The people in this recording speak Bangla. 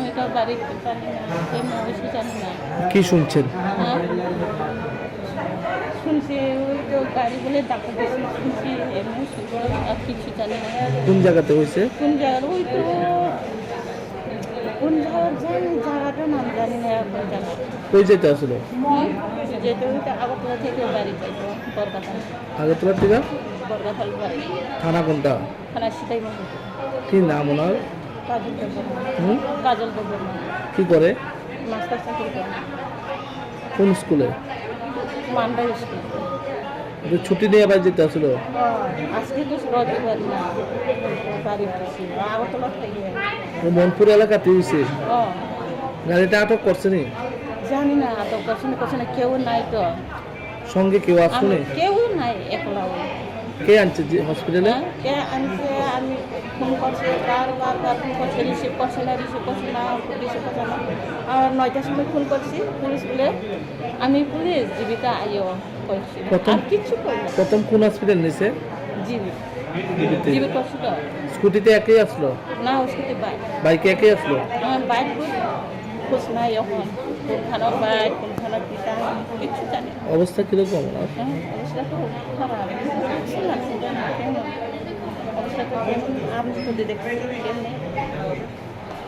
আমি তো বাড়িতে জানি না, কেমন হয়েছে জানি না। কি শুনছেন? হ্যাঁ শুনছি ওই তো গাড়ি বলে ডাক্তার বেশি শুনছি, এমনি শুনছি আর কিছু জানি না। কোন জায়গাতে হয়েছে? কোন জায়গার ওই তো কোন জায়গার জানি, জায়গাটার নাম জানি না এখন জানা। কই যেতে আসলো? যেতে ওইটা আগরতলা থেকে বাড়ি যাইতো বরগাথাল। আগরতলা থেকে? বরগাথাল বাড়ি। থানা কোনটা? থানা সিটাই মন্দির। কি নাম ওনার? কাজল দেববর্মা। হুম? কাজল দেববর্মা। কি করে? মাস্টার চাকরি করে। কোন স্কুলে? মান্ডা স্কুল। যে ছুটি নিয়ে আবার যেতে আসলো? আজকে তো রবিবার না, বাড়ি ছিল আগরতলা থেকে। ও মনপুর এলাকাতে হয়েছে? ও গাড়িটা আটক করছে নি? জানি না, তো করছে না, কেউ নাই তো। সঙ্গে কেউ আসলো? কেউ নাই, একলা ওই। কে আনছে যে হসপিটালে? কে আনছে, আমি ফোন করছি বারবার ফোন করছি, রিসিভ করছে না আর 9টার সময় ফোন করছি পুলিশ বলে আমি পুলিশ জীবিকা আইও করছি, আর কিছু করি না। প্রথম কোন হসপিটাল নিছে? জীবিত করছি তো। স্কুটিতে একই আসলো? না ওষুধে বাইক, বাইকে একই আসলো? আমার বাইক খোঁজ নাই এখন, কোনখানের বাইক কোনখানের পিতা কিছু জানি না। অবস্থা কিরকম? হ্যাঁ অবস্থা তো খারাপ, কিছু লাগছে কেমন অবস্থা তো, কেমন আমি তো দেখছি কেমন